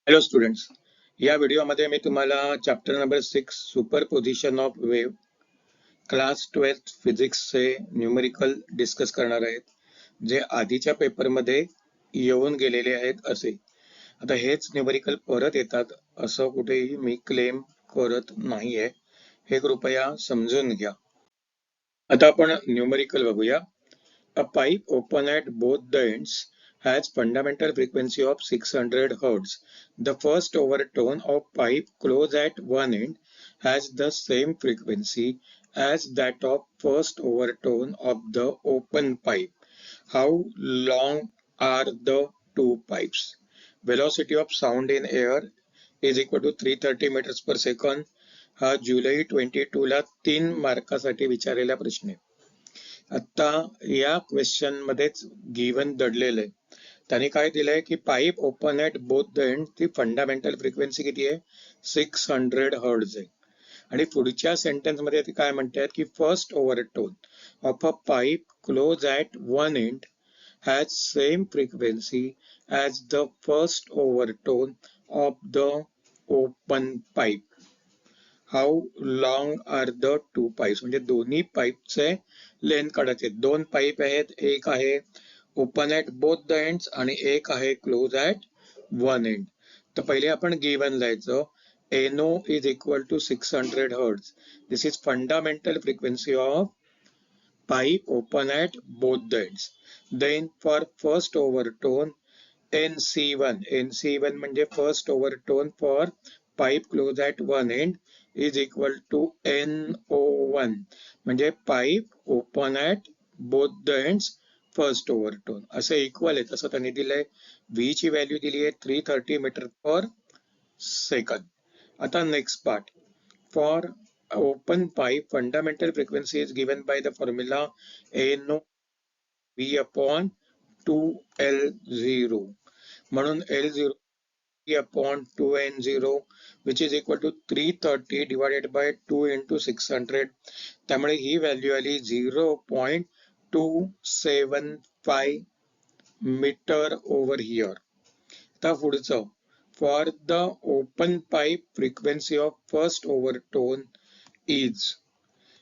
Hello students, या व्हिडिओमध्ये मी तुम्हाला chapter number 6 superposition of wave class 12 फिजिक्सचे न्यूमेरिकल डिस्कस करणार आहेत, जे आधीच्या पेपरमध्ये येऊन गेलेले आहेत. असे आता हेच न्यूमेरिकल परत येतात असं कुठेही मी क्लेम करत नाहीये, हे कृपया समजून घ्या. आता आपण न्यूमेरिकल बघूया. A pipe open at both the ends has fundamental frequency of 600 Hz. The first overtone of pipe closed at one end has the same frequency as that of first overtone of the open pipe. How long are the two pipes? Velocity of sound in air is equal to 330 meters per second. हा जुलै 22 ला 3 मार्कासाठी विचारलेला प्रश्न आहे. आता या question मध्येच given दडलेलं आहे. त्याने काय दिलंय की pipe open at both the end ची फंडामेंटल फ्रिक्वेन्सी किती आहे? 600 हर्ट्झ आहे. आणि पुढच्या सेंटेन्स मध्ये ते काय म्हणतात की first overtone of a pipe close at one end has same frequency as the first overtone of the open pipe. How long are the two pipes, म्हणजे दोन्ही पाईपचे लेंथ काढायचे. दोन पाईप आहेत, एक आहे open at both the ends आणि एक आहे क्लोज ॲट वन एंड. तर पहिले आपण गिवन लिहायचं. NO is equal to 600 hertz. This is fundamental frequency of pipe open at both the ends. Then for first overtone NC1 म्हणजे first overtone for pipe close at one end is equal to NO1 म्हणजे pipe open at both the ends first overtone. असं equal आहे. तसं त्यांनी दिलंय. V ची value दिली आहे 330 मीटर पर सेकंद. आता next part. For open pipe fundamental frequency is given by the formula NO V upon 2L0. म्हणून L0 upon 2N0 which is equal to 330 divided by 2 into 600. त्यामुळे ही value आली 0.275 metre over here. आता पुढचं. For the open pipe frequency of first overtone is,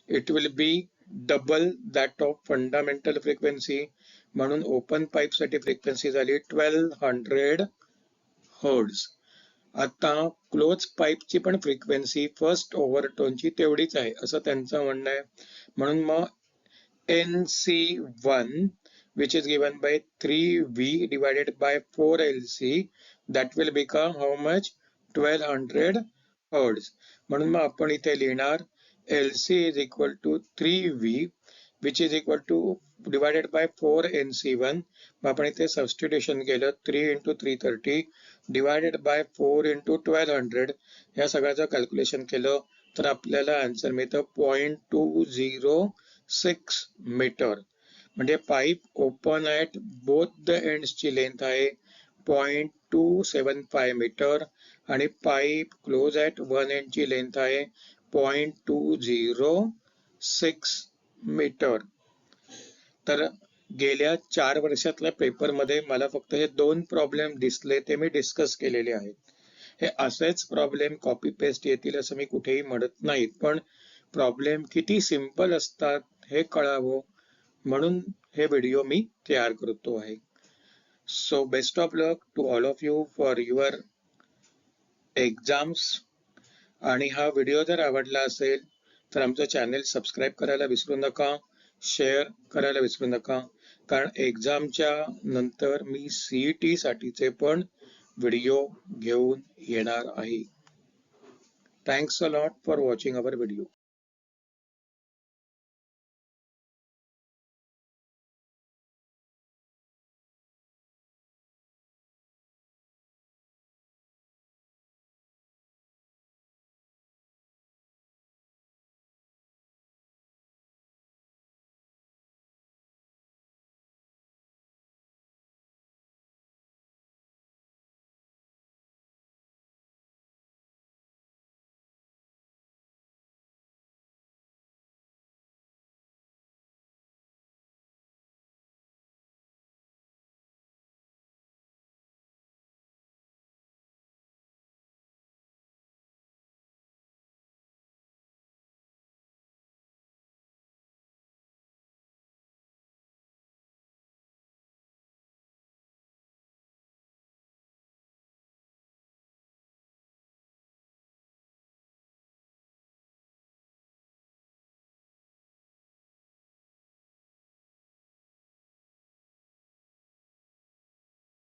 it will be double that of fundamental frequency. म्हणून open pipe साठी frequency झाली 1200 hertz. आता close पाईपची पण frequency first ओव्हरटोनची तेवढीच आहे असं त्यांचं म्हणणं आहे. म्हणून मग NC1 which is given by 3V divided by 4LC that will become how much? 1200 hertz. म्हणून मग आपण इथे लिहिणार LC is equal to 3V which is equal to divided by 4NC1. मग आपण इथे सबस्टिट्यूशन केलं. 3 into 330 divided by 4 into 1200. या सगळ्याचं कॅल्क्युलेशन केलं तर आपल्याला आन्सर मिळतं 0.206 मीटर. म्हणजे pipe open at both the एंड्सची लेंथ आहे 0.275 मीटर आणि पाईप क्लोज ॲट वन एंडची लेंथ आहे 0.206 मीटर. तर गेल्या 4 वर्षातल्या पेपरमध्ये मला फक्त हे 2 प्रॉब्लेम दिसले, ते मी डिस्कस केलेले आहेत. हे असेच प्रॉब्लेम कॉपी पेस्ट येतील असं मी कुठेही म्हणत नाही, पण प्रॉब्लेम किती सिंपल असतात हे कळावं म्हणून हे व्हिडिओ मी तयार करतो आहे. So best of luck to all of you for your exams. आणि हा व्हिडिओ जर आवडला असेल तर आमचं चॅनेल सबस्क्राईब करायला विसरू नका, शेअर करायला विसरू नका, कारण एक्झामच्या नंतर मी CET साठीचे पण व्हिडिओ घेऊन येणार आहे. Thanks a lot for watching our video.